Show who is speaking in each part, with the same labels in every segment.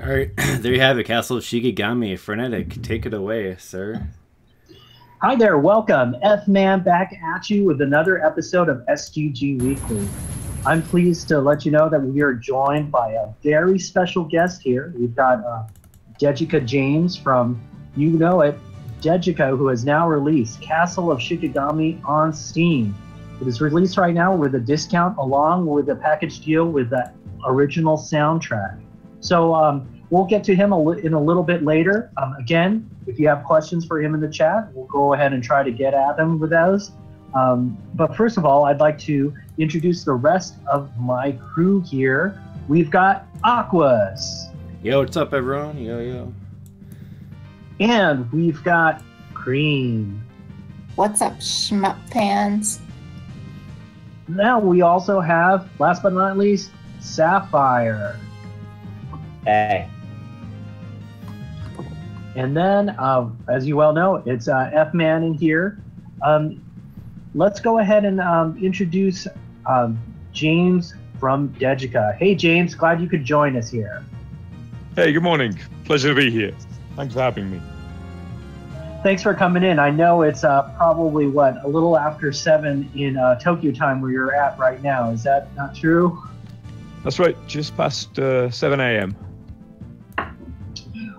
Speaker 1: All right, there you have it, Castle of Shikigami. Frenetic, take it away, sir.
Speaker 2: Hi there, welcome. F-Man back at you with another episode of STG Weekly. I'm pleased to let you know that we are joined by a very special guest here. We've got Degica James from, you know it, Degica, who has now released Castle of Shikigami on Steam. It is released right now with a discount along with a package deal with the original soundtrack. So we'll get to him in a little bit later. Again, if you have questions for him in the chat, we'll go ahead and try to get at him with those. But first of all, I'd like to introduce the rest of my crew here. We've got Aquas.
Speaker 1: Yo, what's up, everyone? Yo.
Speaker 2: And we've got Cream.
Speaker 3: What's up, shmup fans?
Speaker 2: Now we also have, last but not least, Sapphire.
Speaker 4: Hey.
Speaker 2: And then, as you well know, it's F-Man in here. Let's go ahead and introduce James from Degica. Hey, James, glad you could join us here.
Speaker 5: Hey, good morning. Pleasure to be here. Thanks for having me.
Speaker 2: Thanks for coming in. I know it's probably, a little after 7 in Tokyo time where you're at right now. Is that not true?
Speaker 5: That's right, just past 7 a.m.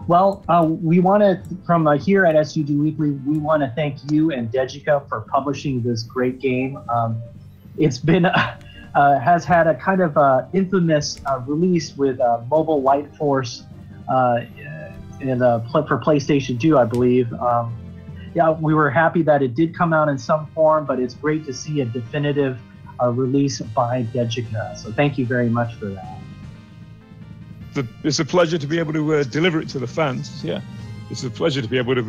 Speaker 2: Well, we want to, from here at SUD Weekly, we want to thank you and Degica for publishing this great game. It's been, has had a kind of infamous release with Mobile Light Force for PlayStation 2, I believe. Yeah, we were happy that it did come out in some form, but it's great to see a definitive release by Degica. So thank you very much for that.
Speaker 5: It's a pleasure to be able to deliver it to the fans. Yeah, it's a pleasure to be able to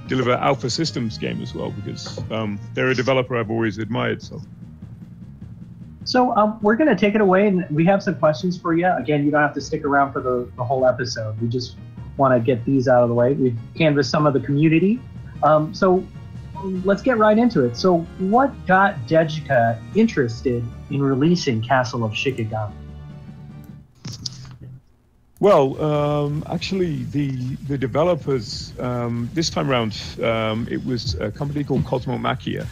Speaker 5: deliver Alpha Systems game as well, because they're a developer I've always admired.
Speaker 2: So we're going to take it away, and we have some questions for you. Again, you don't have to stick around for the whole episode. We just want to get these out of the way. We've canvassed some of the community. So let's get right into it. So what got Degica interested in releasing Castle of Shikigami?
Speaker 5: Well, actually, the developers this time around, it was a company called Cosmo-Machia.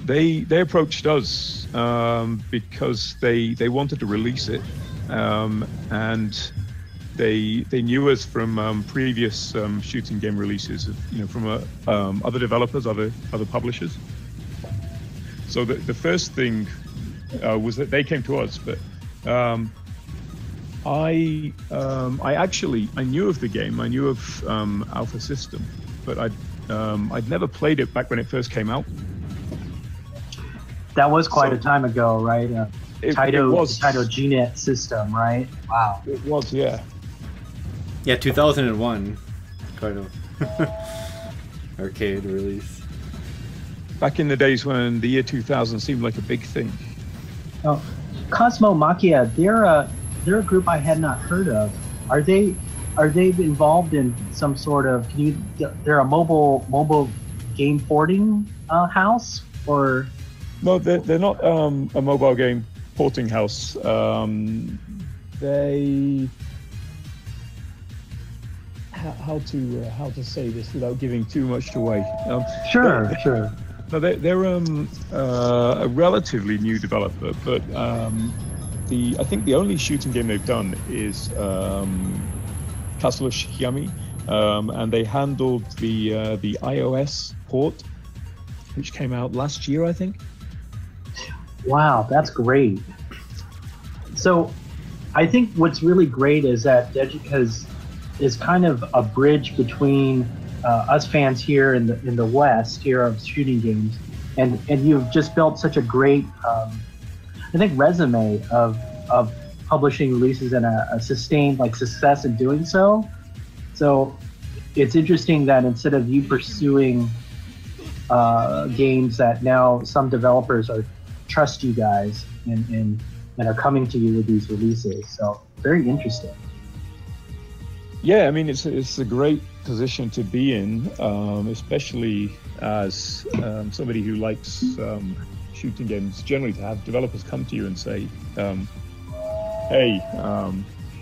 Speaker 5: They approached us because they wanted to release it, and they knew us from previous shooting game releases, from other developers, other publishers. So the first thing was that they came to us, but I knew of the game. I knew of Alpha System, but I'd never played it back when it first came out.
Speaker 2: That was quite a time ago, right?
Speaker 5: It was
Speaker 2: Taito GNet system, right? Wow.
Speaker 5: It was, yeah.
Speaker 1: Yeah, 2001, kind of arcade release.
Speaker 5: Back in the days when the year 2000 seemed like a big thing.
Speaker 2: Oh, Cosmo-Machia, they're a group I had not heard of. Are they involved in some sort of? They're a mobile game porting house, or?
Speaker 5: No, they're not a mobile game porting house. They how to say this without giving too much away.
Speaker 2: Sure.
Speaker 5: No, they're a relatively new developer, but I think the only shooting game they've done is Castle of Shikigami, and they handled the iOS port, which came out last year, I think.
Speaker 2: Wow, that's great. So I think what's really great is that Degica is kind of a bridge between us fans here in the West here of shooting games, and you've just built such a great I think resume of publishing releases and a sustained success in doing so. So it's interesting that instead of you pursuing games, that now some developers trust you guys and are coming to you with these releases. So very interesting.
Speaker 5: Yeah, I mean, it's a great position to be in, especially as somebody who likes shooting games. Generally, to have developers come to you and say, hey,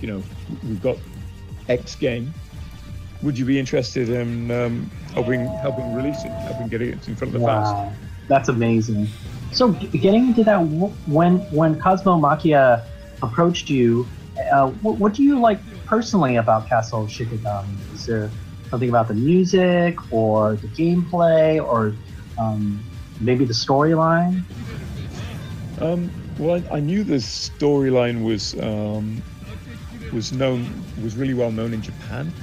Speaker 5: you know, we've got X game. Would you be interested in helping release it, helping get it in front of the fans?
Speaker 2: That's amazing. So getting into that, when Cosmo Machia approached you, what do you like personally about Castle Shikigami? Is there something about the music or the gameplay or maybe the storyline?
Speaker 5: Well, I knew the storyline was really well known in Japan.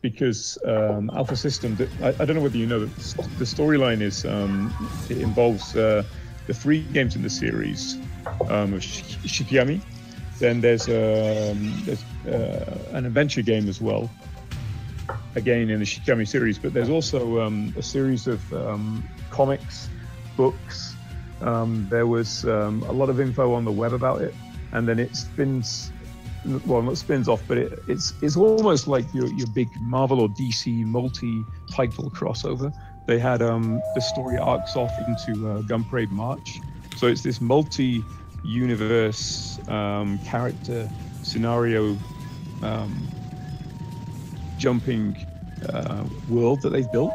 Speaker 5: Because Alpha System, I don't know whether you know that the storyline is it involves the 3 games in the series of Shikigami. Then there's an adventure game as well, again in the Shikigami series. But there's also a series of comics, books. There was a lot of info on the web about it, and then it spins. Well, not spins off, but it's almost like your big Marvel or DC multi-title crossover. They had the story arcs off into Gun Parade March, so it's this multi-universe character scenario jumping world that they've built.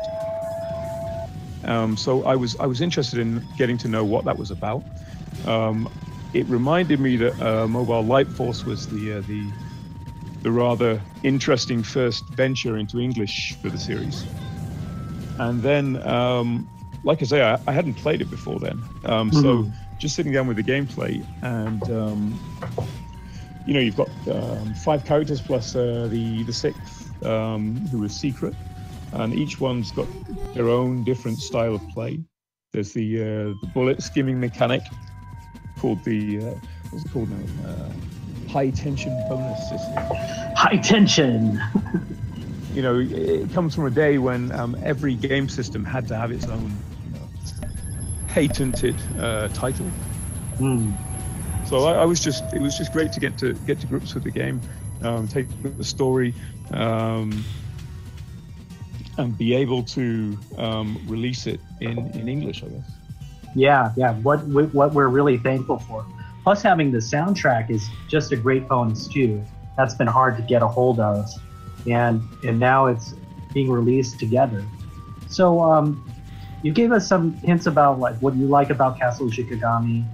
Speaker 5: So I was interested in getting to know what that was about. It reminded me that Mobile Light Force was the rather interesting first venture into English for the series. And then, like I say, I hadn't played it before then. So just sitting down with the gameplay, and you know, you've got 5 characters plus the 6th, who is secret, and each one's got their own different style of play. There's the bullet skimming mechanic, called the what's it called now? High tension bonus system.
Speaker 2: High tension.
Speaker 5: You know, it comes from a day when every game system had to have its own, you know, patented title. So it was just great to get to grips with the game, take the story, and be able to release it in English, I guess.
Speaker 2: Yeah. What we're really thankful for. Plus, having the soundtrack is just a great bonus too. That's been hard to get a hold of, and now it's being released together. So you gave us some hints about like what you like about Castle Shikigami,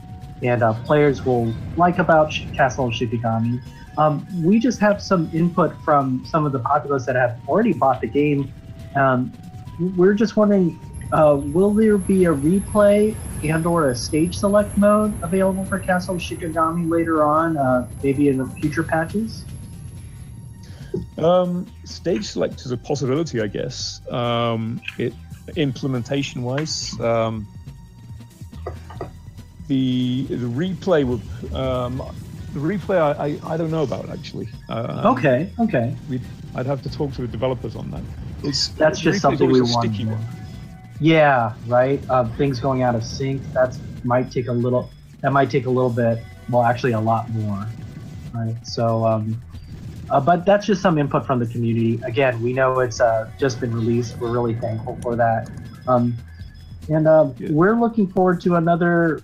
Speaker 2: and players will like about Castle Shikigami. We just have some input from some of the populace that have already bought the game. We're just wondering, will there be a replay and/or a stage select mode available for Castle Shikigami later on, maybe in the future patches?
Speaker 5: Stage select is a possibility, I guess. Implementation-wise, the replay would the replay I don't know about actually.
Speaker 2: Okay.
Speaker 5: I'd have to talk to the developers on that.
Speaker 2: That's just something we want.
Speaker 5: Sticky one.
Speaker 2: Yeah, right. Things going out of sync. That might take a little bit. Well, actually, a lot more. Right. So, but that's just some input from the community. Again, we know it's just been released. We're really thankful for that. We're looking forward to another,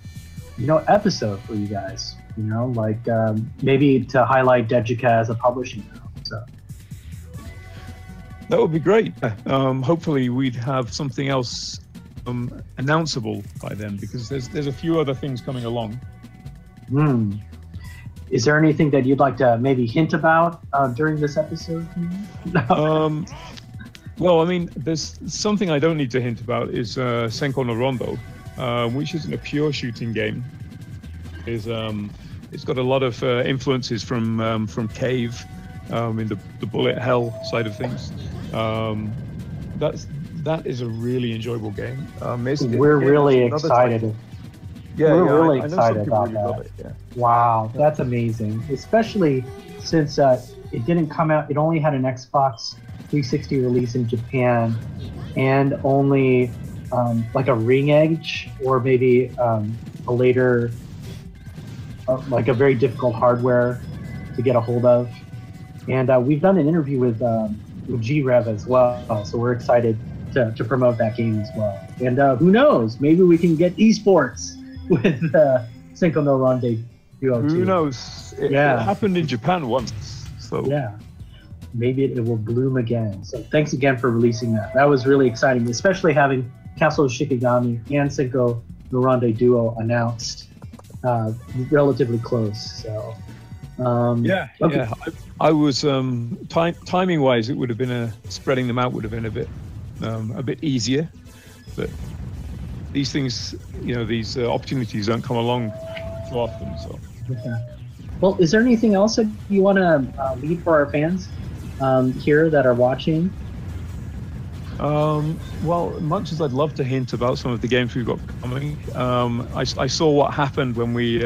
Speaker 2: episode for you guys. Maybe to highlight Degica as a publishing house. So.
Speaker 5: That would be great. Hopefully we'd have something else announceable by then, because there's a few other things coming along.
Speaker 2: Is there anything that you'd like to maybe hint about during this episode?
Speaker 5: Well, I mean, there's something I don't need to hint about is Senko no Rondo, which isn't a pure shooting game. It's got a lot of influences from Cave in the bullet hell side of things. That is a really enjoyable game.
Speaker 2: We're really excited. We're really excited about that.
Speaker 5: Yeah.
Speaker 2: Wow, that's amazing. Especially since it didn't come out. It only had an Xbox 360 release in Japan, and only like a Ring Edge or maybe a later, like a very difficult hardware to get a hold of. And we've done an interview with G-Rev as well, so we're excited to promote that game as well. And who knows, maybe we can get esports with Senko no Duo
Speaker 5: Who
Speaker 2: 2.
Speaker 5: knows? It
Speaker 2: Yeah.
Speaker 5: happened in Japan once. So
Speaker 2: Yeah. Maybe it will bloom again. So thanks again for releasing that. That was really exciting, especially having Castle of Shikigami and Cinco Grande Duo announced relatively close. So
Speaker 5: yeah. I was timing wise, it would have been spreading them out would have been a bit easier, but these things, these opportunities don't come along so often. So.
Speaker 2: Okay. Well, is there anything else that you want to leave for our fans here that are watching?
Speaker 5: Well, much as I'd love to hint about some of the games we've got coming, I saw what happened when we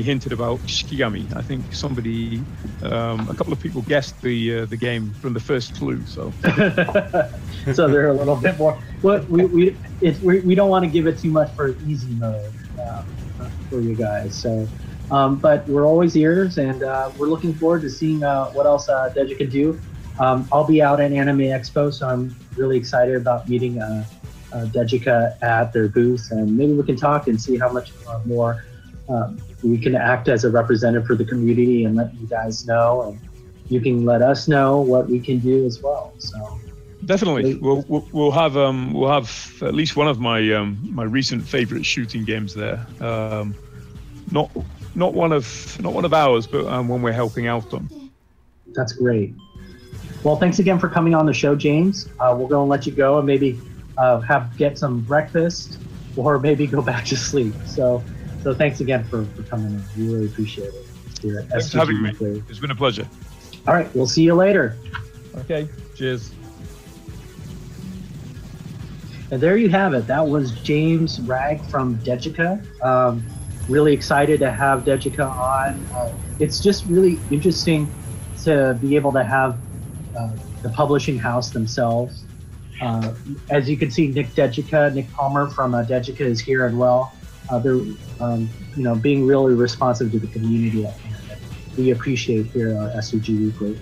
Speaker 5: hinted about Shikigami. I think a couple of people guessed the game from the first clue. So,
Speaker 2: so they're a little bit more. What we don't want to give it too much for easy mode for you guys. So. But we're always ears, and we're looking forward to seeing what else Degica can do. I'll be out at Anime Expo, so I'm really excited about meeting Degica at their booth, and maybe we can talk and see how much more we can act as a representative for the community and let you guys know, and you can let us know what we can do as well. So
Speaker 5: definitely, we'll have at least one of my recent favorite shooting games there. Not one of ours, but one we're helping out on.
Speaker 2: That's great. Well, thanks again for coming on the show, James. We're going to let you go and maybe get some breakfast, or maybe go back to sleep. So thanks again for coming in. We really appreciate it. Here at
Speaker 5: Thanks for having me. It's been a pleasure.
Speaker 2: All right, we'll see you later.
Speaker 5: Okay, cheers.
Speaker 2: And there you have it. That was James Wragg from Degica. Really excited to have Degica on. It's just really interesting to be able to have the publishing house themselves. As you can see, Nick Palmer from Degica is here as well. They're being really responsive to the community, and we appreciate here at STG Weekly.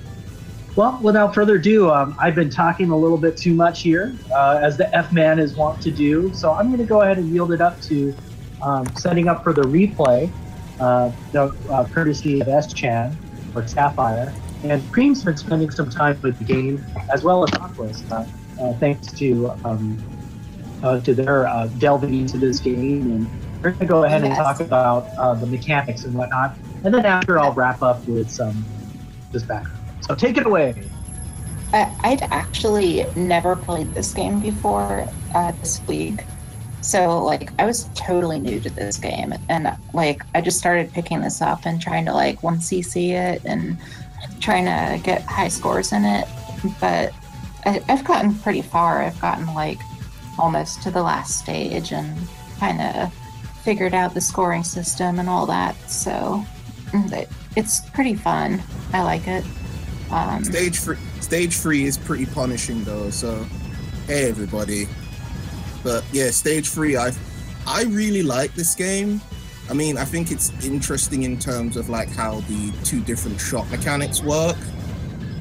Speaker 2: Well, without further ado, I've been talking a little bit too much here, as the F-Man is wont to do. So I'm going to go ahead and yield it up to setting up for the replay, courtesy of S-Chan or Sapphire. And Cream's been spending some time with the game, as well as Aquas, thanks to their delving into this game. And we're going to go ahead and talk about the mechanics and whatnot. And then after, I'll wrap up with some just background. So take it away.
Speaker 3: I'd actually never played this game before this week. So, I was totally new to this game, and, I just started picking this up and trying to, 1cc it and trying to get high scores in it, but I've gotten pretty far. I've gotten, almost to the last stage and kind of figured out the scoring system and all that, so it's pretty fun. I like it.
Speaker 6: Stage 3 is pretty punishing, though, so, hey, everybody. But yeah, stage 3, I really like this game. I mean, I think it's interesting in terms of how the two different shot mechanics work,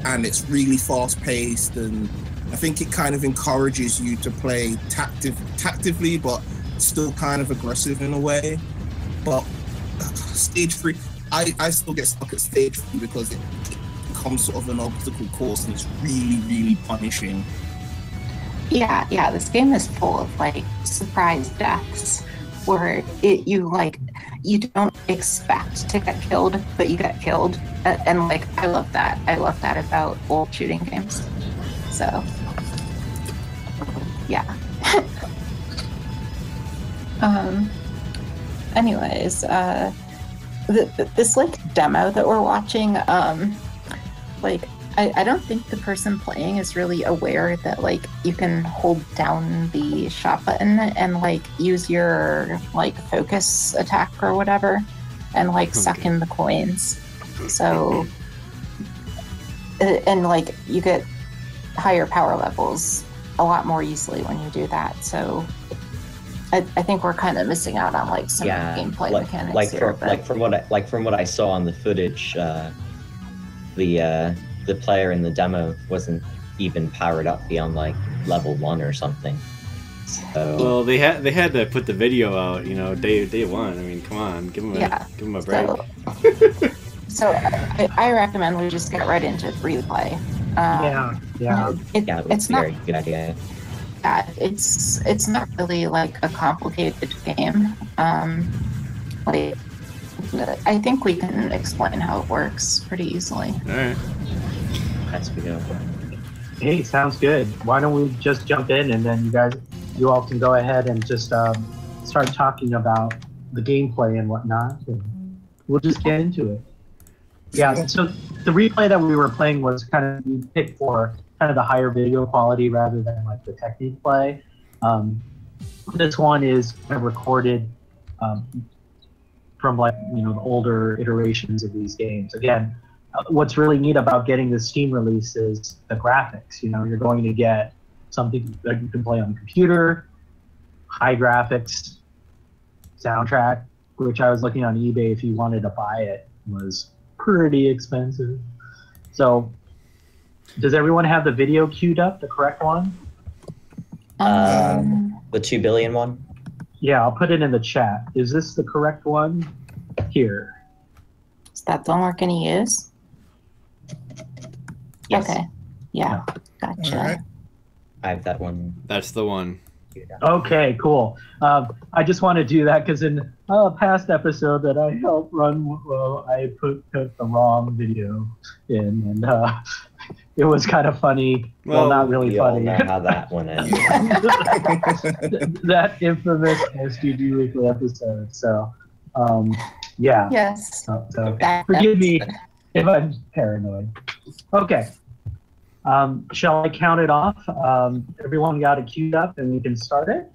Speaker 6: and it's really fast paced, and I think it kind of encourages you to play tactically, but still kind of aggressive in a way. But stage 3, I still get stuck at stage 3 because it becomes sort of an obstacle course, and it's really, really punishing.
Speaker 3: Yeah, this game is full of surprise deaths where you don't expect to get killed, but you get killed, and I love that. I love that about old shooting games. So yeah. Anyways, this demo that we're watching, I don't think the person playing is really aware that you can hold down the shot button and use your focus attack or whatever and suck in the coins. So and you get higher power levels a lot more easily when you do that. So I think we're kind of missing out on some gameplay mechanics here.
Speaker 4: From what I saw on the footage, the player in the demo wasn't even powered up beyond level 1 or something. So
Speaker 1: Well, they had to put the video out, you know, day one. I mean, come on, give them a break.
Speaker 3: So I recommend we just get right into replay.
Speaker 2: Yeah.
Speaker 3: It's not
Speaker 4: very good idea.
Speaker 3: it's not really like a complicated game. Like I think we can explain how it works pretty easily.
Speaker 1: All right.
Speaker 4: As we go.
Speaker 2: Hey, sounds good. Why don't we just jump in and then you all can go ahead and just start talking about the gameplay and whatnot, and we'll just get into it. Yeah, so the replay that we were playing was we picked for kind of the higher video quality rather than like the technique play. This one is kind of recorded from like, you know, the older iterations of these games. Again, what's really neat about getting the Steam release is the graphics. You know, you're going to get something that you can play on the computer, high graphics, soundtrack, which I was looking on eBay if you wanted to buy it, was pretty expensive. So, does everyone have the video queued up, the correct one?
Speaker 4: The 2 billion one?
Speaker 2: Yeah, I'll put it in the chat. Is this the correct one? Here.
Speaker 3: Is that the one we're gonna use?
Speaker 4: Yes.
Speaker 3: Okay. Yeah. Gotcha.
Speaker 6: All right.
Speaker 4: I have that one.
Speaker 1: That's the one.
Speaker 2: Okay, cool. I just want to do that because in a past episode that I helped run, I put the wrong video in, and it was kind of funny. Well, not really
Speaker 4: We all
Speaker 2: funny.
Speaker 4: know how that one ends.
Speaker 2: That infamous STG weekly episode. So, yeah.
Speaker 3: Yes.
Speaker 2: So
Speaker 3: That's-
Speaker 2: forgive me if I'm paranoid. Okay. Shall I count it off? Everyone got it queued up and we can start it?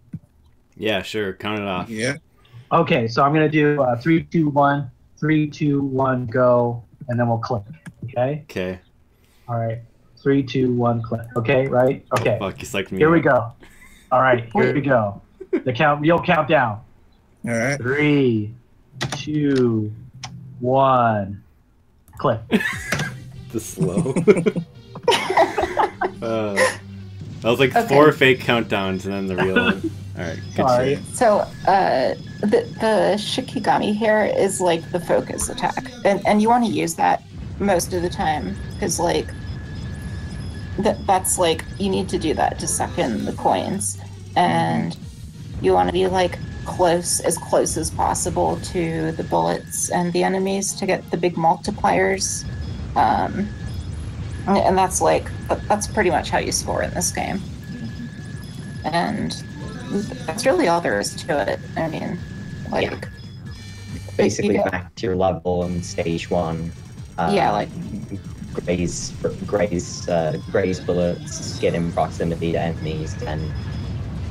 Speaker 1: Yeah, sure. Count it off.
Speaker 6: Yeah.
Speaker 2: Okay, so I'm going to do 3, 2, 1, 3, 2, 1, go, and then we'll click. Okay?
Speaker 1: Okay.
Speaker 2: All right. 3, 2, 1, click. Okay, right? Okay.
Speaker 1: Fuck, you psyched me
Speaker 2: Here we
Speaker 1: up.
Speaker 2: go. All right, here we go. You'll count down.
Speaker 6: All right.
Speaker 2: 3, 2, 1, click.
Speaker 1: The slow. That was like
Speaker 3: Okay.
Speaker 1: 4 fake countdowns and then the real one. All right. Good
Speaker 2: Sorry.
Speaker 1: shit.
Speaker 3: So the Shikigami here is like the focus attack, and you want to use that most of the time because like that's like you need to do that to suck in the coins, and you want to be like as close as possible to the bullets and the enemies to get the big multipliers. And that's pretty much how you score in this game. And that's really all there is to it. I mean, like
Speaker 4: Yeah. Basically
Speaker 3: you know,
Speaker 4: back to your level in stage 1.
Speaker 3: Yeah, like-
Speaker 4: graze bullets, get in proximity to enemies, and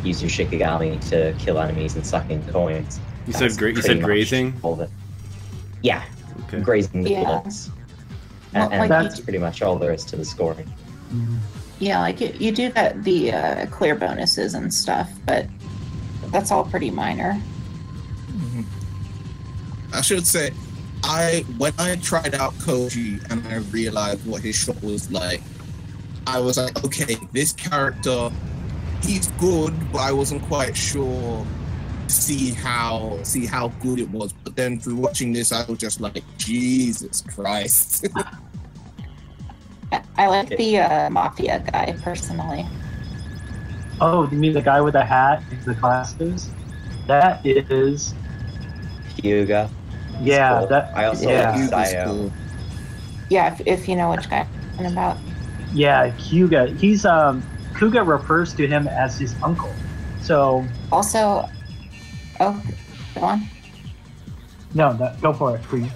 Speaker 4: use your Shikigami to kill enemies and suck in coins.
Speaker 1: You
Speaker 4: That's
Speaker 1: said
Speaker 4: pretty much
Speaker 1: grazing?
Speaker 4: all of it. Yeah,
Speaker 1: Okay.
Speaker 4: grazing the
Speaker 3: Yeah.
Speaker 4: bullets.
Speaker 3: Well,
Speaker 4: And
Speaker 3: like
Speaker 4: that's pretty much all there is to the scoring.
Speaker 3: yeah, like you do get the clear bonuses and stuff, but that's all pretty minor.
Speaker 6: I should say, when I tried out Koji and I realized what his shot was like, I was like, okay, this character, he's good, but I wasn't quite sure see how good it was. But then through watching this, I was just like, Jesus Christ.
Speaker 3: I like the Mafia guy personally.
Speaker 2: Oh, you mean the guy with the hat and the glasses? That is,
Speaker 4: Hyuga.
Speaker 2: yeah,
Speaker 4: Cool.
Speaker 2: that.
Speaker 4: I also
Speaker 2: yeah.
Speaker 4: like
Speaker 6: He was
Speaker 4: Sayo.
Speaker 6: cool.
Speaker 3: Yeah, if you know which guy I'm talking about.
Speaker 2: Yeah, Kuga. He's Kuga refers to him as his uncle. So
Speaker 3: Also, oh, go on.
Speaker 2: no, go for it, please.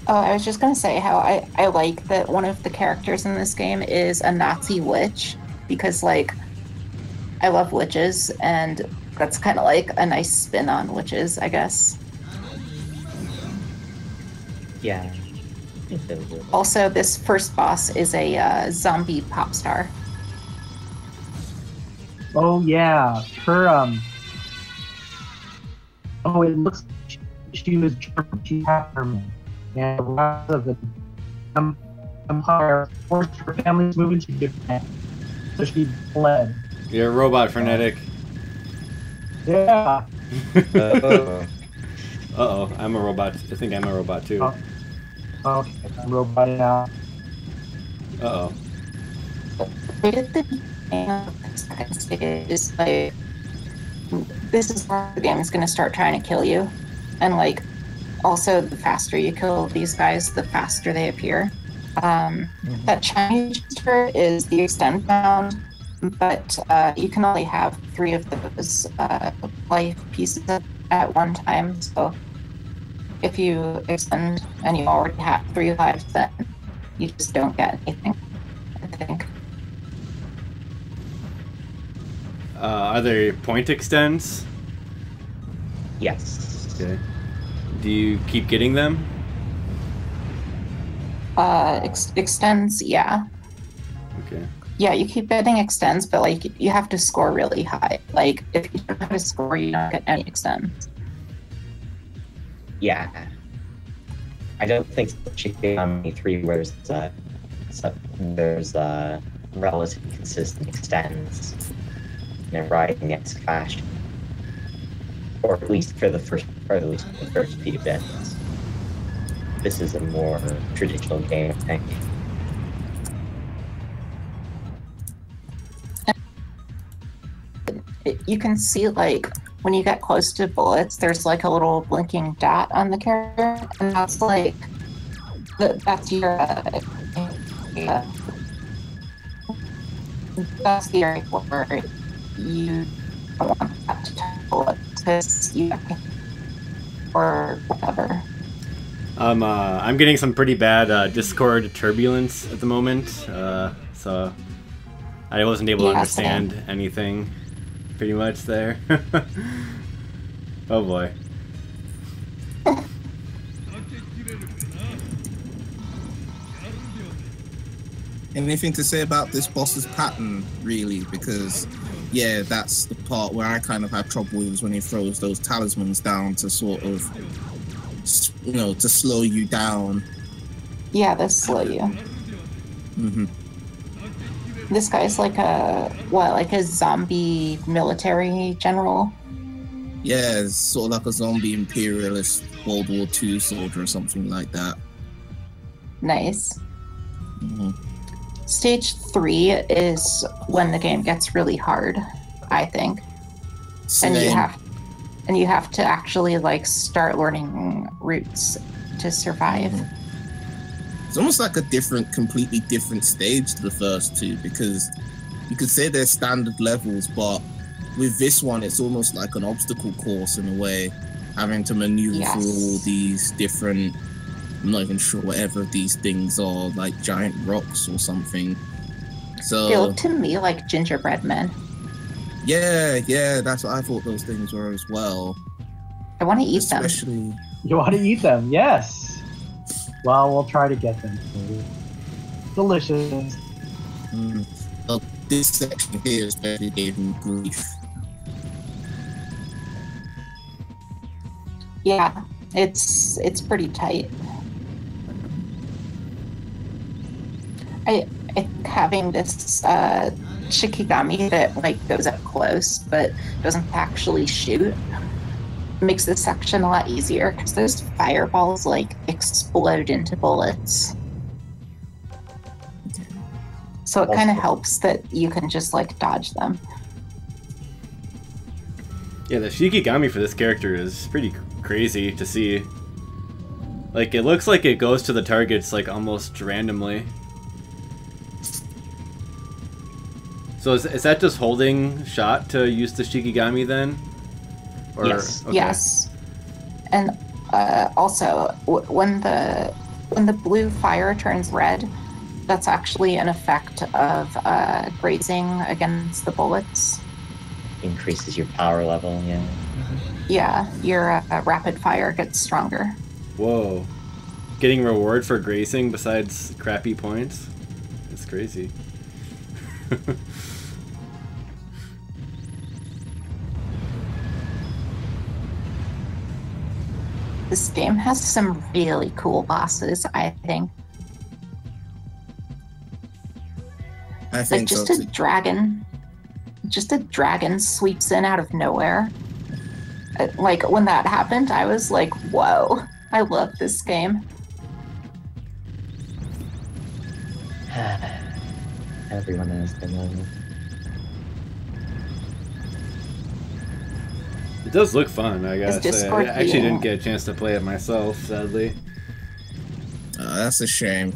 Speaker 3: Oh, I was just gonna say how I like that one of the characters in this game is a Nazi witch because like I love witches and that's kind of like a nice spin on witches, I guess.
Speaker 4: Yeah.
Speaker 3: Also, this first boss is a zombie pop star.
Speaker 2: Oh yeah, her Oh, it looks she was German. She had German, and a lot of the Empire forced her family to move into Japan, so she fled.
Speaker 1: You're a robot, Frenetic.
Speaker 2: Yeah.
Speaker 1: Uh-oh, I'm a robot. I think I'm a robot, too.
Speaker 2: Okay, I'm a robot now.
Speaker 1: Uh-oh.
Speaker 3: Right at the beginning of the second stage is like, this is where the game is going to start trying to kill you. And like, also the faster you kill these guys, the faster they appear. That shiny gesture is the extend bound, but you can only have 3 of those life pieces at one time. So if you extend and you already have 3 lives, then you just don't get anything, I think.
Speaker 1: Are there point extends?
Speaker 4: Yes.
Speaker 1: Okay. Do you keep getting them?
Speaker 3: Extends, yeah.
Speaker 1: Okay.
Speaker 3: Yeah, you keep getting extends, but like you have to score really high. Like if you don't have a score, you don't get any extends.
Speaker 4: Yeah. I don't think Shikigami 3 where there's relatively consistent extends in a riding X fashion. Or at least for the first few bits. This is a more traditional game, I think.
Speaker 3: You can see like when you get close to bullets, there's like a little blinking dot on the character, and that's like that's your that's the area where you don't want that to touch bullets because you or whatever.
Speaker 1: I'm getting some pretty bad Discord turbulence at the moment, so I wasn't able to understand anything pretty much there. Oh boy.
Speaker 6: Anything to say about this boss's pattern, really? Because, yeah, that's the part where I kind of have trouble with, is when he throws those talismans down to sort of, you know, to slow you down.
Speaker 3: Yeah, they slow you.
Speaker 6: Mm-hmm.
Speaker 3: This guy's like like a zombie military general?
Speaker 6: Yeah, it's sort of like a zombie imperialist World War II soldier or something like that.
Speaker 3: Nice.
Speaker 6: Mm-hmm.
Speaker 3: Stage 3 is when the game gets really hard, I think.
Speaker 6: Same.
Speaker 3: And you have to actually like start learning routes to survive.
Speaker 6: Mm-hmm. It's almost like a completely different stage to the first 2, because you could say they're standard levels, but with this one, it's almost like an obstacle course in a way, having to maneuver through all these different, I'm not even sure whatever these things are, like giant rocks or something. So
Speaker 3: they look to me like gingerbread men.
Speaker 6: Yeah, that's what I thought those things were as well.
Speaker 3: I want to eat them.
Speaker 2: You want to eat them? Yes. Well, we'll try to get them for you. Delicious.
Speaker 6: Well, this section here especially gave me grief.
Speaker 3: Yeah, it's pretty tight. I think having this Shikigami that like goes up close but doesn't actually shoot makes this section a lot easier because those fireballs like explode into bullets. So it kind of helps that you can just like dodge them.
Speaker 1: Yeah, the Shikigami for this character is pretty crazy to see. Like, it looks like it goes to the targets like almost randomly. So is that just holding shot to use the Shikigami then? Or,
Speaker 4: yes.
Speaker 1: Okay.
Speaker 3: Yes. And also, when the blue fire turns red, that's actually an effect of grazing against the bullets.
Speaker 4: Increases your power level, yeah.
Speaker 3: Yeah, your rapid fire gets stronger.
Speaker 1: Whoa. Getting reward for grazing besides crappy points? That's crazy.
Speaker 3: This game has some really cool bosses, I think.
Speaker 6: I think
Speaker 3: like just
Speaker 6: so
Speaker 3: a
Speaker 6: too.
Speaker 3: dragon just a dragon sweeps in out of nowhere. Like, when that happened, I was like, whoa, I love this game.
Speaker 4: Everyone has their moment.
Speaker 1: It does look fun, I gotta say. I
Speaker 3: Discord
Speaker 1: actually
Speaker 3: cool?
Speaker 1: didn't get a chance to play it myself, sadly.
Speaker 6: That's a shame.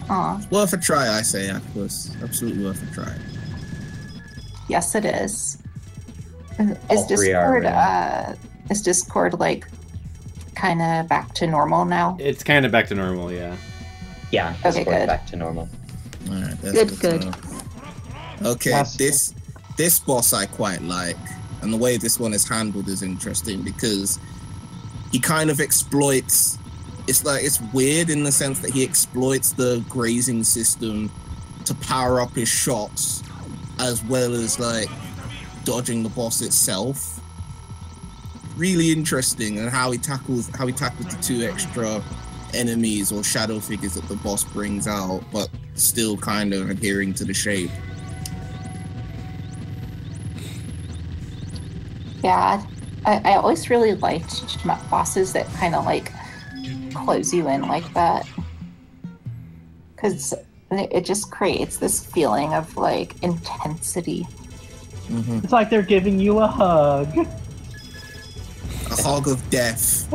Speaker 3: Aw,
Speaker 6: Worth a try, I say, Aquas. Absolutely worth a try.
Speaker 3: yes, it is.
Speaker 4: All three are,
Speaker 3: Is Discord, like, kind of back to normal now?
Speaker 1: It's kind of back to normal, yeah.
Speaker 4: Yeah,
Speaker 3: Okay,
Speaker 4: Discord
Speaker 3: good.
Speaker 4: back to normal.
Speaker 6: All right, that's
Speaker 3: Good.
Speaker 6: to know. Okay,
Speaker 2: That's-
Speaker 6: this boss I quite like, and the way this one is handled is interesting because he kind of exploits. It's weird in the sense that he exploits the grazing system to power up his shots, as well as like dodging the boss itself. Really interesting, and how he tackles the 2 extra enemies or shadow figures that the boss brings out, but still kind of adhering to the shape.
Speaker 3: Yeah, I always really liked bosses that kind of, like, close you in like that. Because it just creates this feeling of, like, intensity.
Speaker 6: Mm-hmm.
Speaker 2: It's like they're giving you a hug.
Speaker 6: A hog of death.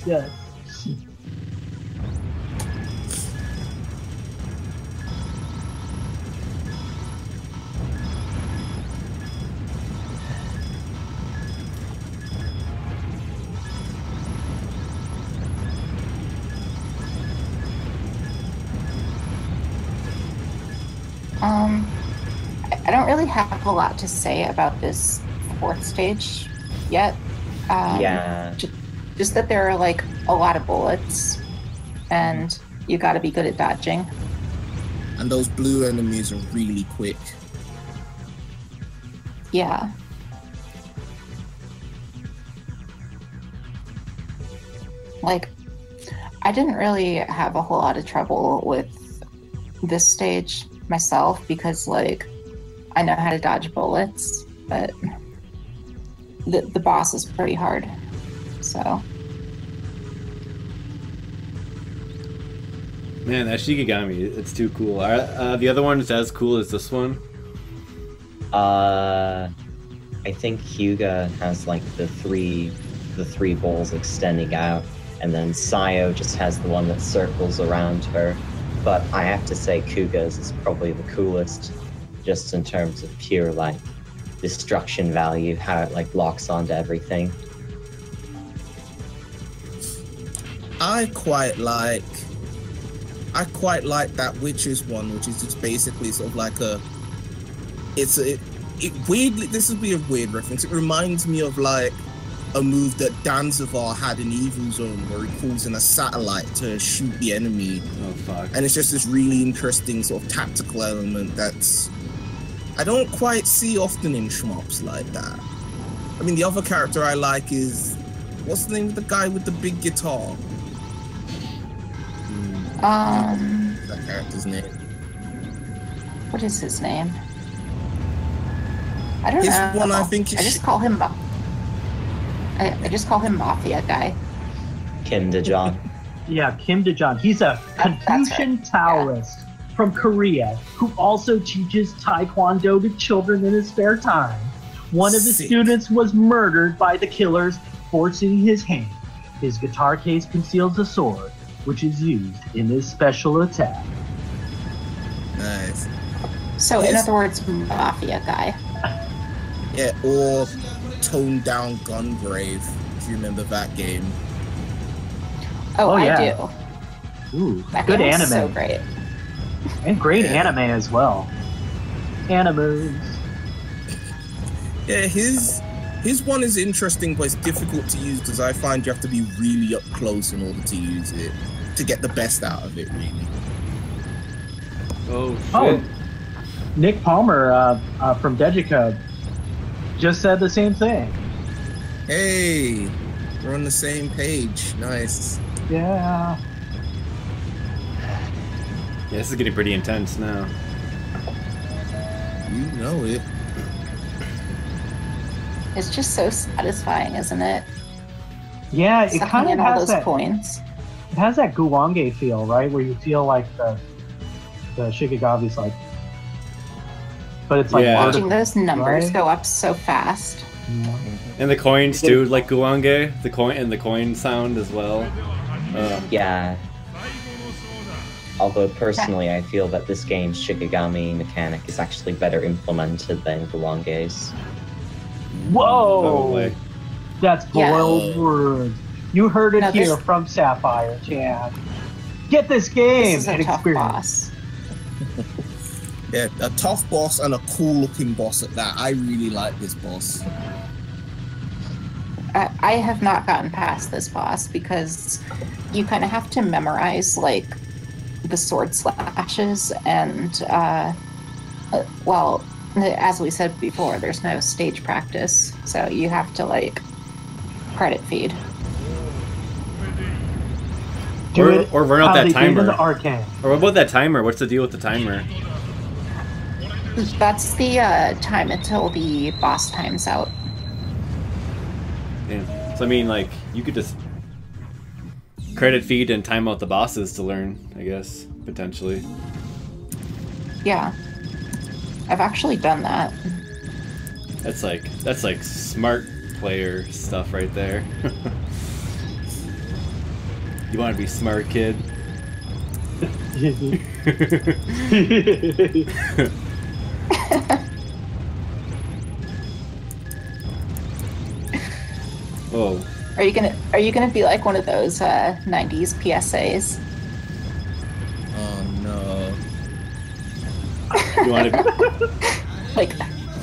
Speaker 2: Yes.
Speaker 3: I don't really have a lot to say about this 4th stage yet.
Speaker 4: Yeah.
Speaker 3: Just that there are, like, a lot of bullets, and you gotta be good at dodging.
Speaker 6: And those blue enemies are really quick.
Speaker 3: Yeah. Like, I didn't really have a whole lot of trouble with this stage myself because, like, I know how to dodge bullets, but the boss is pretty hard. So,
Speaker 1: Man, that Shikigami, it's too cool. Are the other ones as cool as this one?
Speaker 4: I think Hyuga has like the three balls extending out, and then Sayo just has the one that circles around her. But I have to say Kuga's is probably the coolest, just in terms of pure like destruction value, how it like locks onto everything.
Speaker 6: I quite like that Witches one, which is just basically sort of like it weirdly, this would be a weird reference. It reminds me of like a move that Danzivar had in Evil Zone, where he calls in a satellite to shoot the enemy.
Speaker 1: Oh fuck.
Speaker 6: And it's just this really interesting sort of tactical element that's I don't quite see often in shmups like that. I mean, the other character I like is, what's the name of the guy with the big guitar? That character's name.
Speaker 3: what is his name? I don't
Speaker 6: His
Speaker 3: know.
Speaker 6: one, I think, is
Speaker 3: I just call him I just call him Mafia Guy.
Speaker 4: Kim Dejon.
Speaker 2: Yeah, Kim Dejon. He's a
Speaker 3: That's
Speaker 2: Confucian
Speaker 3: right.
Speaker 2: Taoist from Korea who also teaches Taekwondo to children in his spare time. One of the
Speaker 6: Sick.
Speaker 2: students was murdered by the killers, forcing his hand. His guitar case conceals a sword, which is used in this special attack.
Speaker 6: Nice.
Speaker 3: So, in
Speaker 6: Yes.
Speaker 3: other words, Mafia Guy.
Speaker 6: Yeah, or Toned Down Gungrave, if you remember that game.
Speaker 3: Oh,
Speaker 2: Oh, yeah.
Speaker 3: I do.
Speaker 2: Ooh,
Speaker 3: That
Speaker 2: good
Speaker 3: game was
Speaker 2: anime.
Speaker 3: so great.
Speaker 2: And great
Speaker 6: Yeah.
Speaker 2: anime as well. Animes.
Speaker 6: Yeah, his one is interesting, but it's difficult to use because I find you have to be really up close in order to use it, to get the best out of it, really.
Speaker 1: Oh shit.
Speaker 2: Oh, Nick Palmer from Degica just said the same thing.
Speaker 6: Hey, we're on the same page. Nice.
Speaker 2: Yeah.
Speaker 1: Yeah, this is getting pretty intense now.
Speaker 6: You know it.
Speaker 3: It's just so satisfying, isn't it?
Speaker 2: Yeah, it
Speaker 3: Sucking
Speaker 2: kind of
Speaker 3: in all
Speaker 2: has
Speaker 3: those
Speaker 2: that.
Speaker 3: coins.
Speaker 2: It has that Guwange feel, right? Where you feel like the Shikigami's like, but it's like
Speaker 1: Yeah.
Speaker 3: Watching those numbers
Speaker 2: right?
Speaker 3: go up so fast.
Speaker 2: Yeah.
Speaker 1: And the coins too, like Guwange, the coin sound as well.
Speaker 4: Yeah. Although personally, I feel that this game's Shikigami mechanic is actually better implemented than Guwange's.
Speaker 2: Whoa!
Speaker 1: Probably.
Speaker 2: That's
Speaker 3: Yeah.
Speaker 2: boiled words. You heard it
Speaker 3: Now
Speaker 2: here
Speaker 3: this-
Speaker 2: from Sapphire Chan. Get this game
Speaker 3: This is a
Speaker 2: and
Speaker 3: tough
Speaker 2: experience.
Speaker 3: boss.
Speaker 6: Yeah, a tough boss and a cool looking boss at that. I really like this boss.
Speaker 3: I have not gotten past this boss because you kind of have to memorize like the sword slashes and well, as we said before, there's no stage practice, so you have to like credit feed.
Speaker 2: Do it
Speaker 1: Or run out
Speaker 2: how
Speaker 1: that
Speaker 2: they did in
Speaker 1: timer.
Speaker 2: the arcane.
Speaker 1: Or what about that timer? What's the deal with the timer?
Speaker 3: That's the time until the boss times out.
Speaker 1: Yeah. So I mean, like, you could just credit feed and time out the bosses to learn, I guess, potentially.
Speaker 3: Yeah, I've actually done that.
Speaker 1: That's like smart player stuff right there. You want to be smart, kid? Whoa.
Speaker 3: Are you gonna be like one of those 90s PSAs?
Speaker 6: Oh no.
Speaker 1: You want to be...
Speaker 3: Like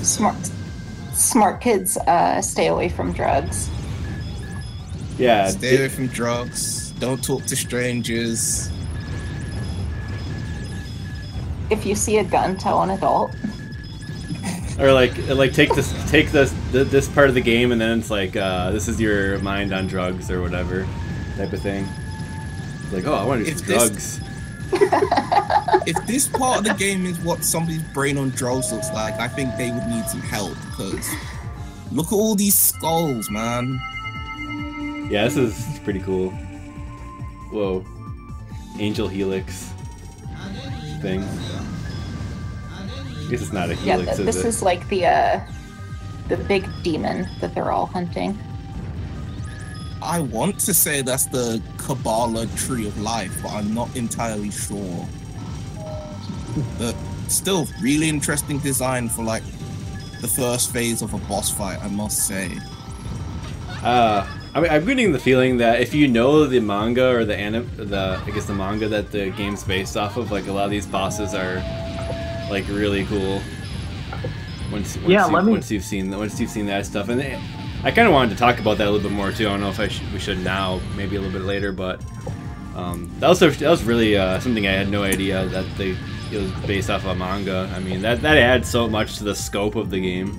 Speaker 3: smart kids stay away from drugs.
Speaker 1: Yeah.
Speaker 6: Stay away from drugs. Don't talk to strangers.
Speaker 3: If you see a gun, tell an adult.
Speaker 1: Or like take this part of the game and then it's like this is your mind on drugs or whatever type of thing. It's like, oh, I want to do some drugs.
Speaker 6: If this part of the game is what somebody's brain on drugs looks like, I think they would need some help because look at all these skulls, man.
Speaker 1: Yeah, this is pretty cool. Whoa. Angel Helix thing. I guess it's not a
Speaker 3: Yeah,
Speaker 1: helix,
Speaker 3: this
Speaker 1: is it?
Speaker 3: is like the big demon that they're all hunting.
Speaker 6: I want to say that's the Kabbalah Tree of Life, but I'm not entirely sure. But still, really interesting design for like the first phase of a boss fight, I must say.
Speaker 1: I mean, I'm getting the feeling that if you know the manga or the manga that the game's based off of, like a lot of these bosses are like really cool. Once you've seen that stuff, and I kind of wanted to talk about that a little bit more too. I don't know if we should now, maybe a little bit later, but that was really something I had no idea that it was based off of a manga. I mean, that adds so much to the scope of the game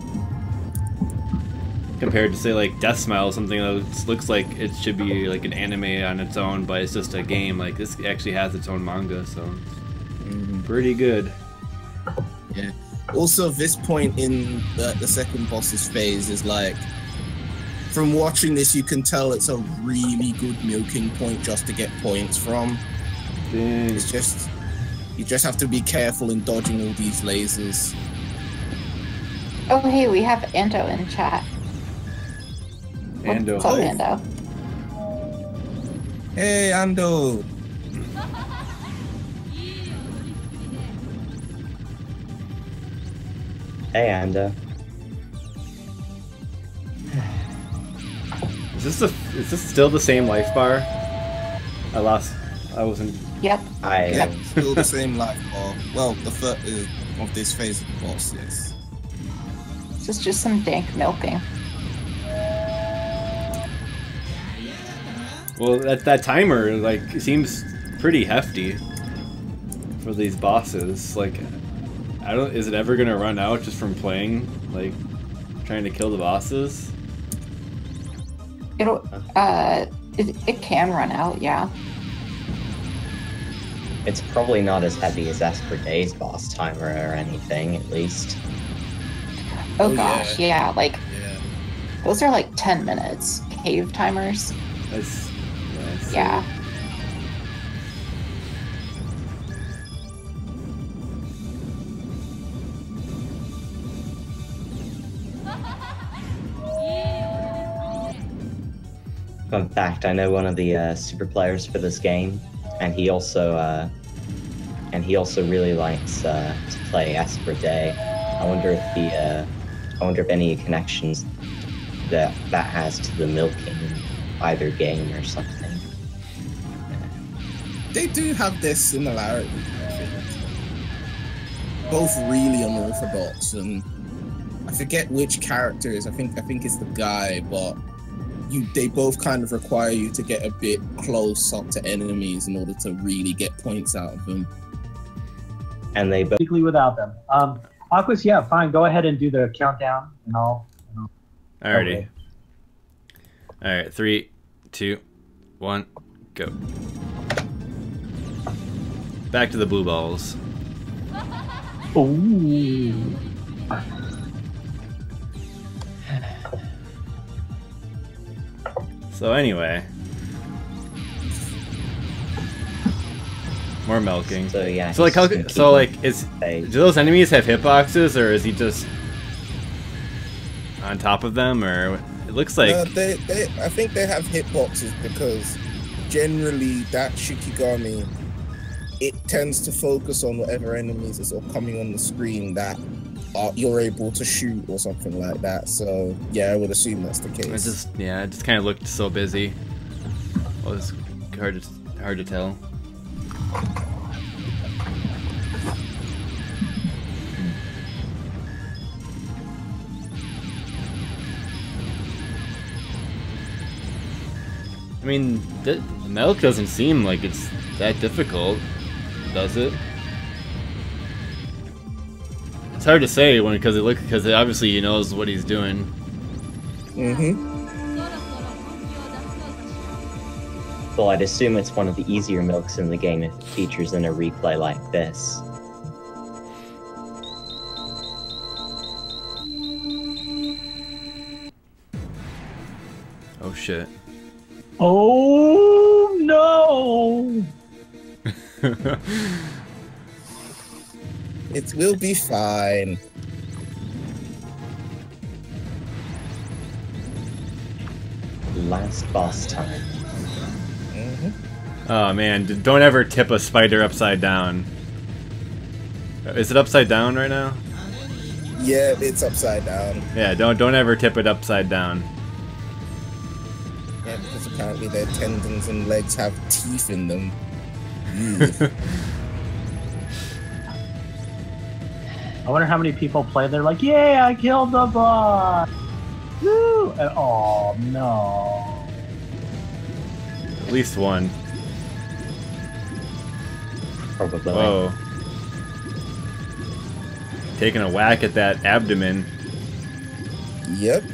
Speaker 1: compared to say like Death Smile, something that looks like it should be like an anime on its own, but it's just a game. Like this actually has its own manga, so pretty good.
Speaker 6: Yeah. Also, this point in the second boss's phase is like, from watching this, you can tell it's a really good milking point just to get points from.
Speaker 1: Dang.
Speaker 6: It's just, you just have to be careful in dodging all these lasers.
Speaker 3: Oh, hey, we have Ando in chat.
Speaker 1: Ando.
Speaker 3: What's up, Ando?
Speaker 6: Hey, Ando.
Speaker 4: Hey, Anda.
Speaker 1: Is this still the same life bar? I wasn't.
Speaker 3: Yep.
Speaker 6: Yeah, still the same life bar. Well, the first of this phase of the boss, yes.
Speaker 3: This is just some dank milking.
Speaker 1: Well, that timer like seems pretty hefty for these bosses. Like, is it ever gonna run out just from playing, like, trying to kill the bosses?
Speaker 3: It can run out, yeah.
Speaker 4: It's probably not as heavy as Esper Day's boss timer or anything, at least.
Speaker 3: Oh gosh, yeah. Like
Speaker 6: Yeah.
Speaker 3: those are like 10 minutes. Cave timers.
Speaker 1: That's
Speaker 3: Yeah.
Speaker 4: Fun fact: I know one of the super players for this game, and he also really likes to play Esper Day. I wonder if any connections that has to the milking in either game or something.
Speaker 6: They do have this similarity, I think. Both really unorthodox, and I forget which character is. I think it's the guy, but they both kind of require you to get a bit close up to enemies in order to really get points out of them.
Speaker 4: And they both
Speaker 2: Basically without them. Aquas, yeah, fine. Go ahead and do the countdown, and I'll.
Speaker 1: Alrighty.
Speaker 2: Okay.
Speaker 1: All right, 3, 2, 1, go. Back to the blue balls.
Speaker 2: Ooh.
Speaker 1: So anyway, more milking.
Speaker 4: So yeah.
Speaker 1: So like,
Speaker 4: he's
Speaker 1: do those enemies have hitboxes, or is he just on top of them, or it looks like?
Speaker 6: No, I think they have hitboxes because generally that Shikigami, it tends to focus on whatever enemies are sort of coming on the screen that you're able to shoot or something like that. So yeah, I would assume that's the case.
Speaker 1: It just kind of looked so busy. It was hard to tell. I mean, the milk doesn't seem like it's that difficult, does it? It's hard to say because obviously he knows what he's doing.
Speaker 4: Well, I'd assume it's one of the easier milks in the game if it features in a replay like this.
Speaker 1: Oh shit.
Speaker 2: Oh no!
Speaker 6: It will be fine.
Speaker 4: Last boss time.
Speaker 1: Oh man, don't ever tip a spider upside down. Is it upside down right now?
Speaker 6: Yeah, it's upside down.
Speaker 1: Yeah, don't ever tip it upside down.
Speaker 6: Yeah, because apparently their tendons and legs have teeth in them.
Speaker 2: I wonder how many people play. They're like, "Yeah, I killed the boss!" Woo! And, oh no!
Speaker 1: At least one.
Speaker 4: Probably.
Speaker 1: Whoa. Taking a whack at that abdomen.
Speaker 6: Yep.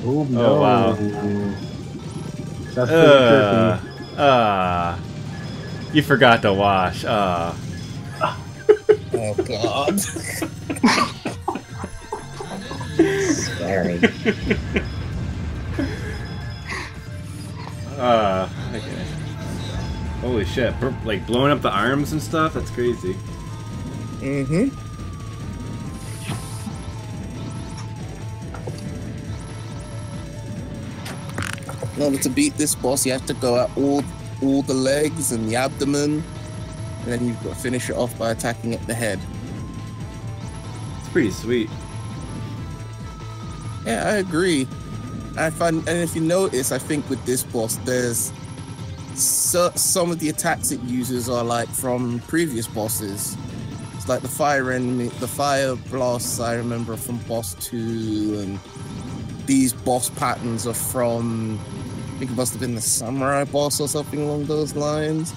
Speaker 2: Oh no!
Speaker 1: Oh wow.
Speaker 2: That's pretty tricky.
Speaker 1: You forgot to wash.
Speaker 6: Oh god.
Speaker 4: Scary.
Speaker 1: Okay. Holy shit! Like blowing up the arms and stuff. That's crazy.
Speaker 6: Mm-hmm. In order to beat this boss, you have to go at all the legs and the abdomen, and then you've got to finish it off by attacking at the head.
Speaker 1: It's pretty sweet.
Speaker 6: Yeah, I agree. And if you notice, I think with this boss, there's some of the attacks it uses are like from previous bosses. It's like the fire enemy, the fire blasts I remember from boss 2, and these boss patterns are from, I think it must have been the samurai boss or something along those lines.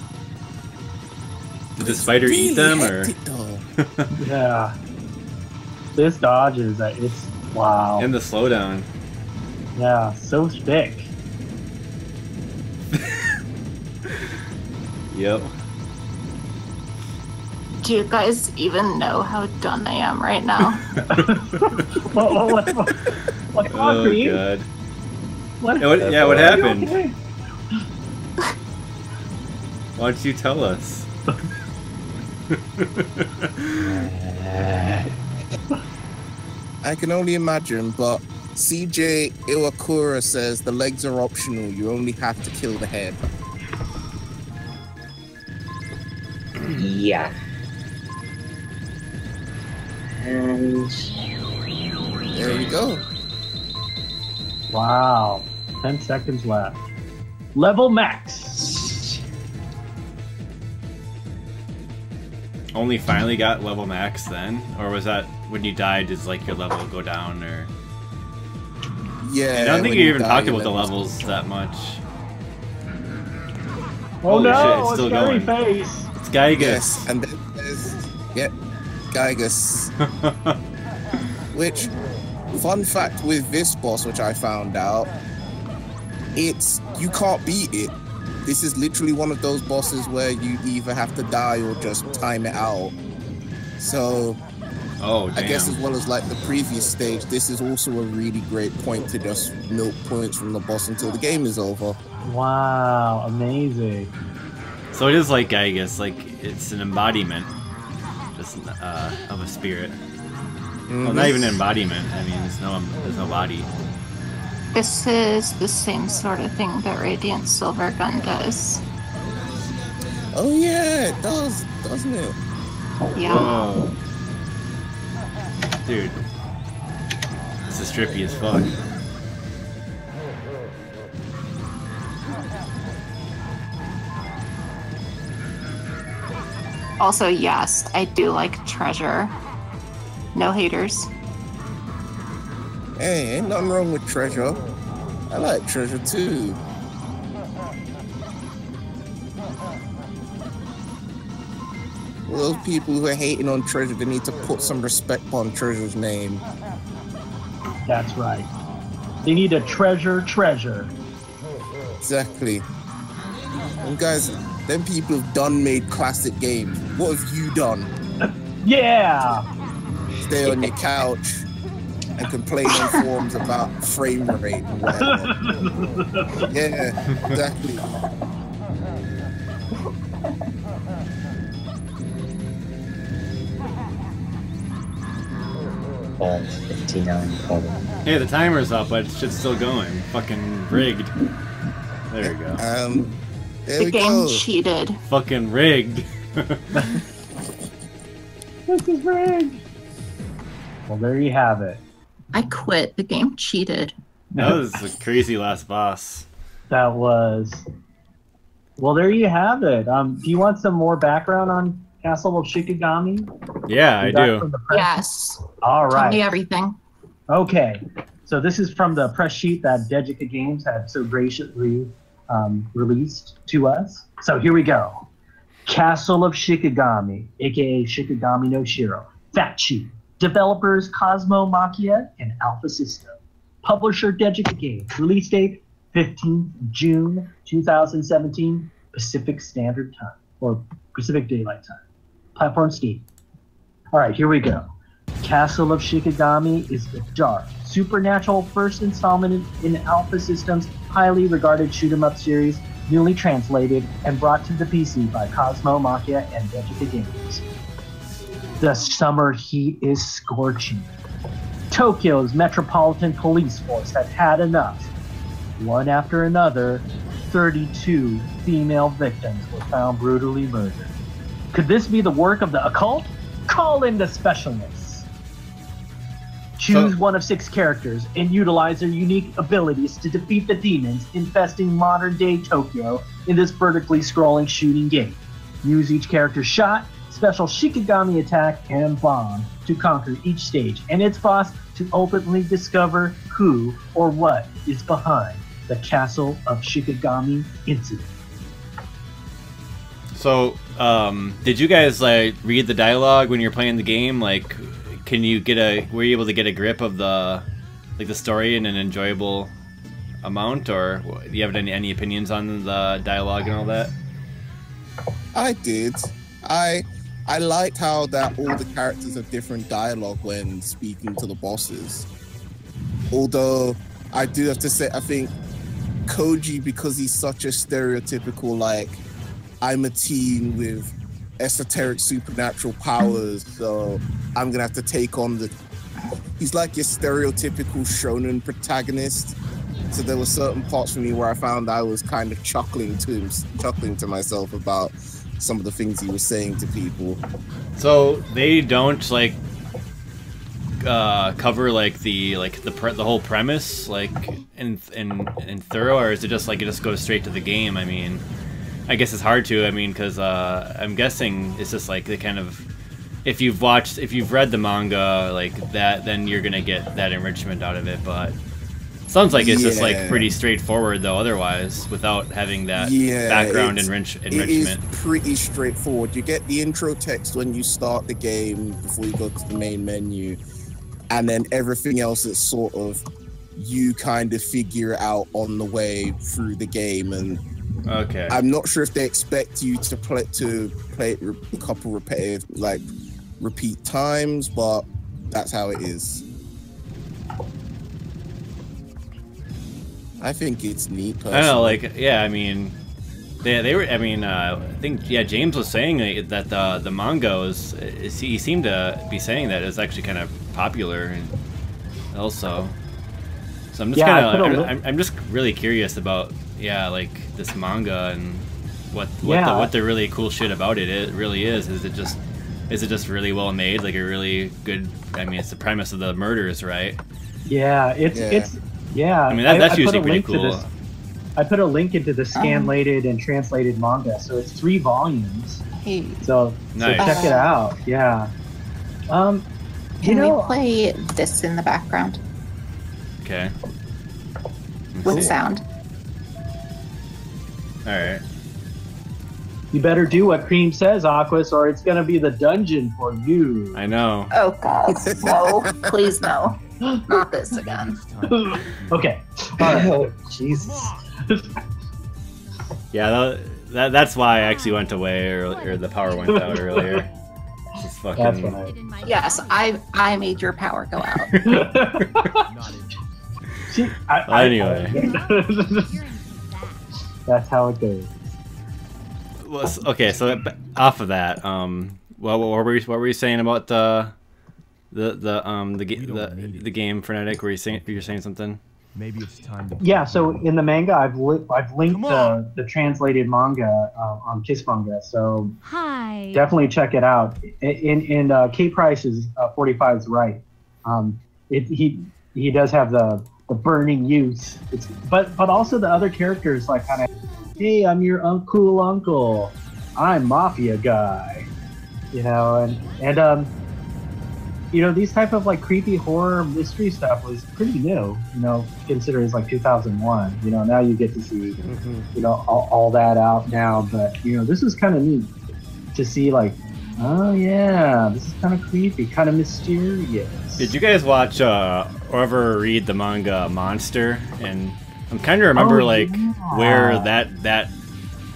Speaker 1: Did the spider eat them, or?
Speaker 2: Yeah. This dodge is it's wow.
Speaker 1: And the slowdown.
Speaker 2: Yeah, so thick.
Speaker 1: Yep.
Speaker 3: Do you guys even know how done I am right now?
Speaker 2: What's wrong,
Speaker 1: Oh
Speaker 2: Pete?
Speaker 1: god.
Speaker 2: What,
Speaker 1: Yeah, what
Speaker 2: are you
Speaker 1: happened?
Speaker 2: okay?
Speaker 1: Why don't you tell us?
Speaker 6: I can only imagine, but CJ Iwakura says the legs are optional. You only have to kill the head.
Speaker 4: Yeah. And
Speaker 6: There we go.
Speaker 2: Wow. 10 seconds left. Level max.
Speaker 1: Only finally got level max then? Or was that when you died, does like your level go down or...
Speaker 6: Yeah.
Speaker 1: I don't think
Speaker 6: when
Speaker 1: you even
Speaker 6: die,
Speaker 1: talked
Speaker 6: your
Speaker 1: about the
Speaker 6: levels-
Speaker 1: levels that much.
Speaker 2: Oh
Speaker 1: Holy shit,
Speaker 2: no,
Speaker 1: it's
Speaker 2: a
Speaker 1: still
Speaker 2: scary
Speaker 1: going.
Speaker 2: face.
Speaker 1: It's Gygus.
Speaker 6: Yes, and then there's Gygus. Which, fun fact with this boss, which I found out, you can't beat it. This is literally one of those bosses where you either have to die or just time it out. So,
Speaker 1: Oh, damn.
Speaker 6: I guess as well as like the previous stage, this is also a really great point to just milk points from the boss until the game is over.
Speaker 2: Wow, amazing.
Speaker 1: So it is like Gygus, like it's an embodiment just of a spirit. Well, not even an embodiment. I mean, there's no body.
Speaker 3: This is the same sort of thing that Radiant Silver Gun does.
Speaker 6: Oh yeah, it does, doesn't it?
Speaker 3: Yeah.
Speaker 1: Whoa. Dude. This is trippy as fuck.
Speaker 3: Also, yes, I do like Treasure. No haters.
Speaker 6: Hey, ain't nothing wrong with Treasure. I like Treasure too. Well, those people who are hating on Treasure, they need to put some respect on Treasure's name.
Speaker 2: That's right. They need a treasure.
Speaker 6: Exactly. And guys, them people have done made classic games. What have you done?
Speaker 2: Yeah.
Speaker 6: Stay on your couch and complain on forums about frame rate and whatever. Yeah, exactly.
Speaker 4: all 59 total.
Speaker 1: Hey, the timer's up, but shit's still going. Fucking rigged. There we go.
Speaker 6: There
Speaker 3: The
Speaker 6: we
Speaker 3: game
Speaker 6: go.
Speaker 3: cheated.
Speaker 1: Fucking rigged.
Speaker 2: This is rigged. Well, there you have it.
Speaker 3: I quit. The game cheated.
Speaker 1: That was a crazy last boss.
Speaker 2: That was. Well, there you have it. Do you want some more background on Castle of Shikigami?
Speaker 1: Yeah, I
Speaker 2: Back
Speaker 1: do.
Speaker 2: from the press?
Speaker 3: Yes.
Speaker 2: All
Speaker 3: Tell me
Speaker 2: right.
Speaker 3: everything.
Speaker 2: Okay. So this is from the press sheet that Degica Games had so graciously released to us. So here we go. Castle of Shikigami, aka Shikigami no Shiro. Fact sheet. Developers Cosmo Machia and Alpha System. Publisher Degica Games. Release date 15th June 2017, Pacific Standard Time, or Pacific Daylight Time. Platform Steam. All right, here we go. Castle of Shikigami is the dark, supernatural first installment in Alpha System's highly regarded shoot-'em-up series, newly translated and brought to the PC by Cosmo Machia and Degica Games. The summer heat is scorching. Tokyo's Metropolitan Police Force had had enough. One after another, 32 female victims were found brutally murdered. Could this be the work of the occult? Call in the specialists. Choose one of 6 characters and utilize their unique abilities to defeat the demons infesting modern-day Tokyo in this vertically scrolling shooting game. Use each character's shot, special Shikigami attack, and bomb to conquer each stage and its boss to ultimately discover who or what is behind the Castle of Shikigami incident.
Speaker 1: So, did you guys like read the dialogue when you're playing the game? Like, were you able to get a grip of the story in an enjoyable amount, or do you have any opinions on the dialogue and all that?
Speaker 6: I did. I liked how that all the characters have different dialogue when speaking to the bosses. Although I do have to say, I think Koji, because he's such a stereotypical, like, I'm a teen with esoteric supernatural powers, so I'm gonna have to take on the... He's like your stereotypical shonen protagonist. So there were certain parts for me where I found I was kind of chuckling to myself about some of the things he was saying to people.
Speaker 1: So they don't like cover like the whole premise like in thorough, or is it just like it just goes straight to the game? I mean, I guess it's hard to. I mean, because I'm guessing it's just like the kind of, if you've read the manga like that, then you're gonna get that enrichment out of it. But sounds like it's just like pretty straightforward though. Otherwise, without having that background enrichment,
Speaker 6: it is pretty straightforward. You get the intro text when you start the game before you go to the main menu, and then everything else is sort of you kind of figure out on the way through the game. And
Speaker 1: okay,
Speaker 6: I'm not sure if they expect you to play it a couple repetitive, like repeat times, but that's how it is. I think it's neat. Personally.
Speaker 1: I don't know, like, yeah, I mean, they were. I mean, I think James was saying that the manga is he seemed to be saying that it's actually kind of popular, and also. So I'm just I'm just really curious about like this manga and what the really cool shit about it really is. Is it just really well made? Like a really good. I mean, it's the premise of the murders, right?
Speaker 2: Yeah, it's. Yeah,
Speaker 1: I mean that's usually pretty cool.
Speaker 2: I put a link into the scanlated and translated manga, so it's 3 volumes.
Speaker 3: Hey.
Speaker 2: So check it out. Yeah.
Speaker 3: Can we play this in the background?
Speaker 1: Okay.
Speaker 3: With sound.
Speaker 1: All right.
Speaker 2: You better do what Cream says, Aquas, or it's gonna be the dungeon for you.
Speaker 1: I know.
Speaker 3: Oh God, no! Please no, not this again.
Speaker 2: Okay. All right.
Speaker 4: Oh, Jesus.
Speaker 1: Yeah, that's why I actually went away, or the power went out earlier. Just fucking...
Speaker 2: That's right.
Speaker 3: Yes, I made your power go out.
Speaker 2: See,
Speaker 1: anyway.
Speaker 2: That's how it goes.
Speaker 1: Well, okay, so off of that, what were you saying about the game Frenetic? You're saying something?
Speaker 7: Maybe it's time to...
Speaker 2: Yeah, so in the manga, I've linked the translated manga on Kiss Manga, so definitely check it out. And K Price is 45 is right. He does have the burning youth. But also the other characters like kind of, hey, I'm your cool uncle. I'm mafia guy. You know, and you know, these type of like creepy horror mystery stuff was pretty new, you know, considering it's like 2001. You know, now you get to see, you know, all that out now. But, you know, this is kind of neat to see like, oh yeah, this is kind of creepy, kind of mysterious.
Speaker 1: Did you guys watch or ever read the manga Monster? And I'm kind of remember where that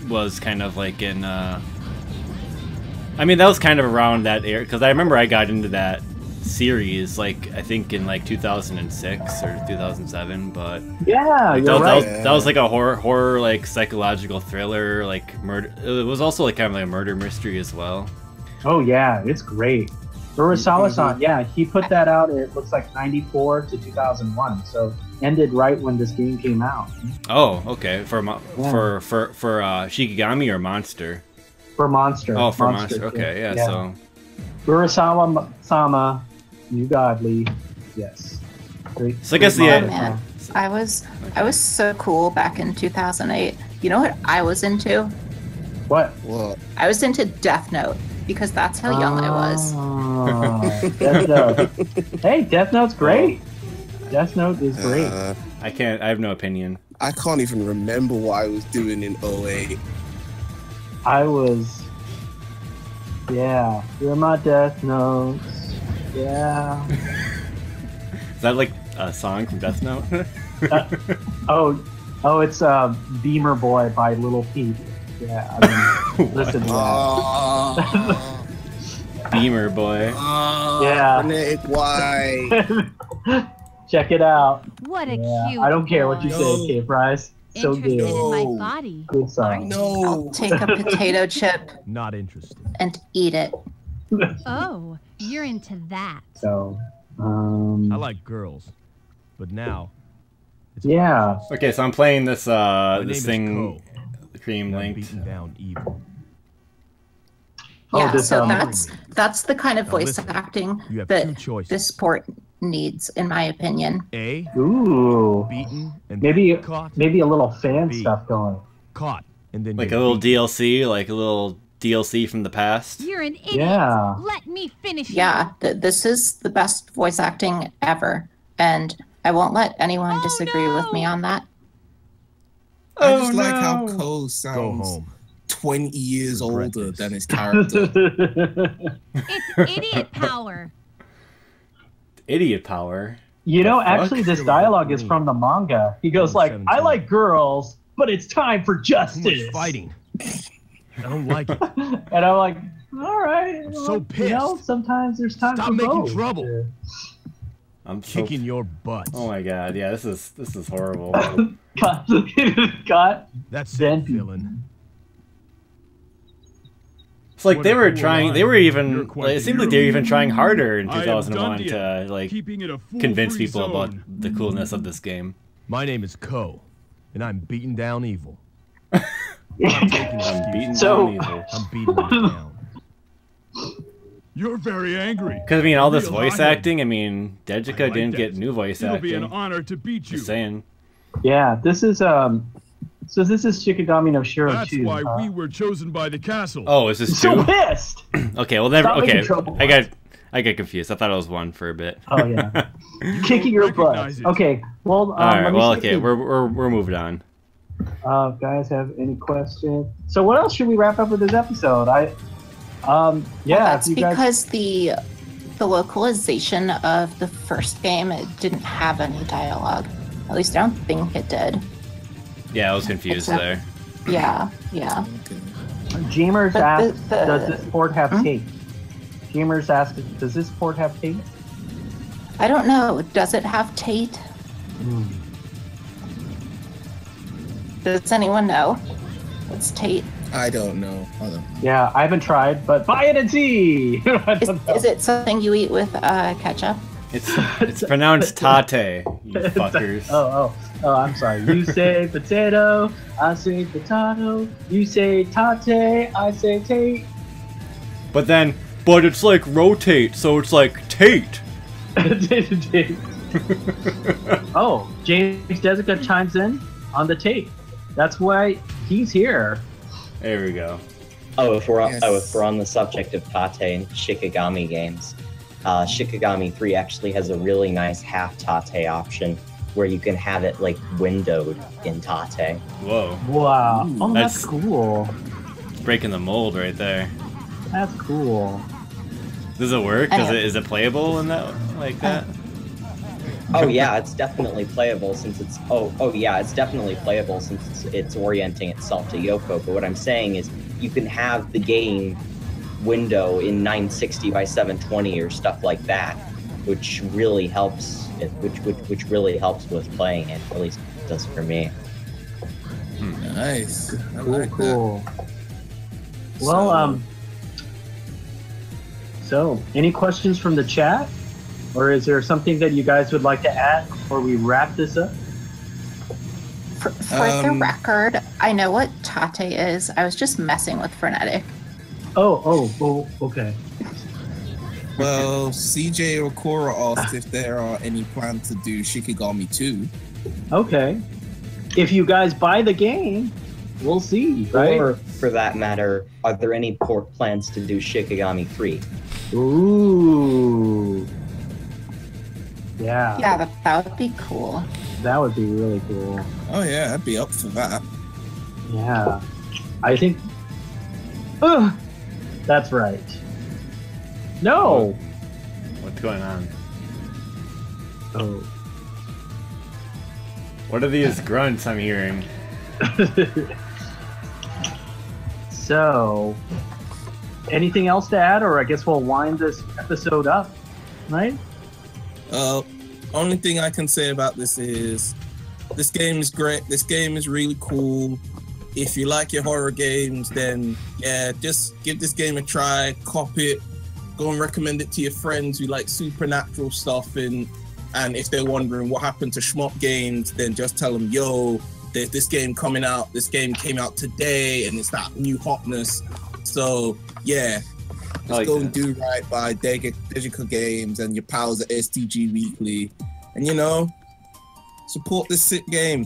Speaker 1: was kind of like in. I mean, that was kind of around that era because I remember I got into that series like I think in like 2006 or 2007. But
Speaker 2: yeah,
Speaker 1: like,
Speaker 2: you're right.
Speaker 1: That was like a horror like psychological thriller like murder. It was also like kind of like a murder mystery as well.
Speaker 2: Oh yeah, it's great. Urasawa-san, yeah, he put that out. It looks like 94 to 2001, so ended right when this game came out.
Speaker 1: Oh, okay. For Shikigami or Monster?
Speaker 2: For Monster.
Speaker 1: Oh, for Monster. Okay, yeah. So
Speaker 2: Urasawa-sama, you godly, yes. Great.
Speaker 1: So I guess
Speaker 3: man, I was so cool back in 2008. You know what I was into?
Speaker 2: What?
Speaker 3: I was into Death Note. Because that's how young I was.
Speaker 2: Death Note. Hey, Death Note's great. Death Note is great.
Speaker 1: I have no opinion.
Speaker 6: I can't even remember what I was doing in 08.
Speaker 2: I was... Yeah. You're my Death Notes. Yeah.
Speaker 1: Is that like a song from Death Note?
Speaker 2: Oh, it's Beamer Boy by Little Peep. Yeah, I mean, listen to that.
Speaker 1: Beamer boy.
Speaker 2: Yeah.
Speaker 6: Frenetic Y.
Speaker 2: Check it out.
Speaker 7: What a
Speaker 2: Yeah,
Speaker 7: cute
Speaker 2: I don't care what you
Speaker 7: boy.
Speaker 2: say, K Price. So
Speaker 7: Interested
Speaker 2: good.
Speaker 7: in my
Speaker 6: No.
Speaker 7: body.
Speaker 2: Good song.
Speaker 6: No.
Speaker 3: I'll take a potato chip
Speaker 8: Not interested.
Speaker 3: and eat it.
Speaker 7: Oh, you're into that.
Speaker 2: So,
Speaker 8: I like girls, but now. It's
Speaker 2: yeah.
Speaker 1: Okay, so I'm playing this
Speaker 8: My name
Speaker 1: this
Speaker 8: is
Speaker 1: thing,
Speaker 8: Ko,
Speaker 1: Cream
Speaker 8: and I'm
Speaker 1: linked.
Speaker 8: beating down evil.
Speaker 2: Oh,
Speaker 3: Yeah,
Speaker 2: this,
Speaker 3: so
Speaker 2: um,
Speaker 3: that's the kind of
Speaker 8: Now
Speaker 3: voice
Speaker 8: listen,
Speaker 3: acting
Speaker 8: you have
Speaker 3: that
Speaker 8: two choices.
Speaker 3: this port needs, in my opinion.
Speaker 8: A,
Speaker 2: Ooh.
Speaker 8: beaten and
Speaker 2: Maybe
Speaker 8: caught,
Speaker 2: a little fan
Speaker 8: B.
Speaker 2: stuff going.
Speaker 8: caught, and then
Speaker 1: Like
Speaker 8: get
Speaker 1: a little
Speaker 8: beaten.
Speaker 1: DLC, like a little DLC from the past.
Speaker 7: You're an idiot.
Speaker 2: Yeah.
Speaker 7: Let me finish
Speaker 3: Yeah, this is the best voice acting ever, and I won't let anyone
Speaker 7: Oh,
Speaker 3: disagree with me
Speaker 7: no.
Speaker 3: on that.
Speaker 6: I
Speaker 1: Oh,
Speaker 6: just like how
Speaker 1: no.
Speaker 6: Cole
Speaker 8: Go
Speaker 6: sounds
Speaker 8: home.
Speaker 6: 20 years
Speaker 8: Regret
Speaker 6: older
Speaker 8: this.
Speaker 6: than his character.
Speaker 7: It's idiot power.
Speaker 1: Idiot power.
Speaker 2: You know,
Speaker 1: The fuck?
Speaker 2: actually, this dialogue is from the manga. He goes like, "I
Speaker 8: 17.
Speaker 2: like girls, but it's time for
Speaker 8: Too much
Speaker 2: justice."
Speaker 8: fighting. I don't like it.
Speaker 2: And I'm like, all right.
Speaker 8: I'm so
Speaker 2: You know,
Speaker 8: pissed.
Speaker 2: sometimes there's time
Speaker 8: Stop
Speaker 2: for
Speaker 8: making
Speaker 2: both.
Speaker 8: trouble.
Speaker 1: I'm so...
Speaker 8: Kicking your butt.
Speaker 1: Oh my god, yeah, this is horrible.
Speaker 2: Got
Speaker 8: That's
Speaker 2: Then-
Speaker 8: it, villain.
Speaker 1: It's like they
Speaker 9: What a
Speaker 1: were
Speaker 9: cool
Speaker 1: trying. They
Speaker 9: line.
Speaker 1: were even.
Speaker 9: You're
Speaker 1: Like,
Speaker 9: quite
Speaker 1: it seemed
Speaker 9: the
Speaker 1: like they were even trying harder in
Speaker 9: I am
Speaker 1: 2001
Speaker 9: done
Speaker 1: to like
Speaker 9: keeping it a
Speaker 1: convince
Speaker 9: fool-free
Speaker 1: people about
Speaker 9: zone.
Speaker 1: the coolness of this game.
Speaker 8: My name is Ko, and I'm beating down evil.
Speaker 1: I'm beating
Speaker 2: So-
Speaker 1: down evil.
Speaker 8: I'm beating it down.
Speaker 9: You're very angry.
Speaker 1: Because I mean, all this
Speaker 9: Real
Speaker 1: voice
Speaker 9: high-head.
Speaker 1: acting. I mean, Degica
Speaker 9: I like
Speaker 1: didn't
Speaker 9: that.
Speaker 1: get new voice
Speaker 9: It'll be an
Speaker 1: acting.
Speaker 9: honor to beat you.
Speaker 1: Just saying.
Speaker 2: Yeah, this is So this is Shikigami no Shiro
Speaker 9: That's
Speaker 2: 2.
Speaker 9: why
Speaker 2: huh?
Speaker 9: we were chosen by the castle.
Speaker 1: Oh, is this
Speaker 2: So
Speaker 1: two?
Speaker 2: pissed.
Speaker 1: Okay, well never.
Speaker 2: Stop making
Speaker 1: Okay,
Speaker 2: trouble.
Speaker 1: I got confused. I thought it was one for a bit.
Speaker 2: Oh yeah,
Speaker 9: You
Speaker 2: kicking
Speaker 9: don't
Speaker 2: your butt.
Speaker 9: recognize it.
Speaker 2: Okay, well,
Speaker 1: All right.
Speaker 2: let me
Speaker 1: Well,
Speaker 2: see
Speaker 1: okay.
Speaker 2: if
Speaker 1: We're moving on.
Speaker 2: guys have any questions? So what else should we wrap up with this episode? Yeah,
Speaker 3: Well, that's
Speaker 2: if you guys.
Speaker 3: because the localization of the first game, it didn't have any dialogue. At least I don't think it did.
Speaker 1: Yeah, I was confused
Speaker 3: Except-
Speaker 1: there.
Speaker 3: Yeah.
Speaker 2: Gamers
Speaker 3: But
Speaker 2: asked,
Speaker 3: the-
Speaker 2: does this port have
Speaker 3: Hmm?
Speaker 2: tape? Gamers asked, does this port have tape?
Speaker 3: I don't know. Does it have Tate? Does anyone know? What's Tate?
Speaker 6: I don't know. Hold on.
Speaker 2: Yeah, I haven't tried, but buy it and see. I don't know.
Speaker 3: Is it something you eat with ketchup?
Speaker 1: It's pronounced tate, you fuckers.
Speaker 2: Oh, I'm sorry. You say potato, I say potato. You say tate, I say tate.
Speaker 1: But it's like rotate, so it's like Tate.
Speaker 2: Oh, James Degica chimes in on the tape. That's why he's here.
Speaker 1: There we go.
Speaker 4: If we're
Speaker 6: Yes.
Speaker 4: on the subject of Tate and Shikigami games, Shikigami 3 actually has a really nice half Tate option where you can have it like windowed in Tate.
Speaker 1: Whoa,
Speaker 2: Wow. Oh, that's
Speaker 1: That's-
Speaker 2: cool.
Speaker 1: breaking the mold right there.
Speaker 2: That's cool.
Speaker 1: Does it work?
Speaker 3: I know.
Speaker 1: Is it playable in that like that?
Speaker 4: Oh yeah, it's definitely playable since it's it's definitely playable since it's orienting itself to Yoko. But what I'm saying is you can have the game window in 960 by 720 or stuff like that, which really helps. Which really helps with playing it. At least it does for me.
Speaker 6: Nice. I
Speaker 2: Cool,
Speaker 6: like that.
Speaker 2: cool. Well, so any questions from the chat? Or is there something that you guys would like to add before we wrap this up?
Speaker 3: For the record, I know what Tate is. I was just messing with Frenetic.
Speaker 2: Oh, okay.
Speaker 6: Well, CJ or Cora asked if there are any plans to do Shikigami 2.
Speaker 2: Okay. If you guys buy the game, we'll see, right?
Speaker 4: Or for that matter, are there any port plans to do Shikigami 3?
Speaker 2: Ooh. Yeah,
Speaker 3: Yeah, that would be cool.
Speaker 2: that would be really cool.
Speaker 6: Oh yeah, I'd be up for that.
Speaker 2: Yeah. I think... that's right. No!
Speaker 1: What's going on?
Speaker 2: Oh.
Speaker 1: What are these grunts I'm hearing?
Speaker 2: So, anything else to add, or I guess we'll wind this episode up, right?
Speaker 6: Only thing I can say about this is this game is great. This game is really cool. If you like your horror games, then yeah, just give this game a try, cop it, go and recommend it to your friends who like supernatural stuff. And if they're wondering what happened to Shmup Games, then just tell them, yo, there's this game coming out. This game came out today, and it's that new hotness. So yeah, just go and do right by Degica Games and your pals at STG Weekly, and support this sick game.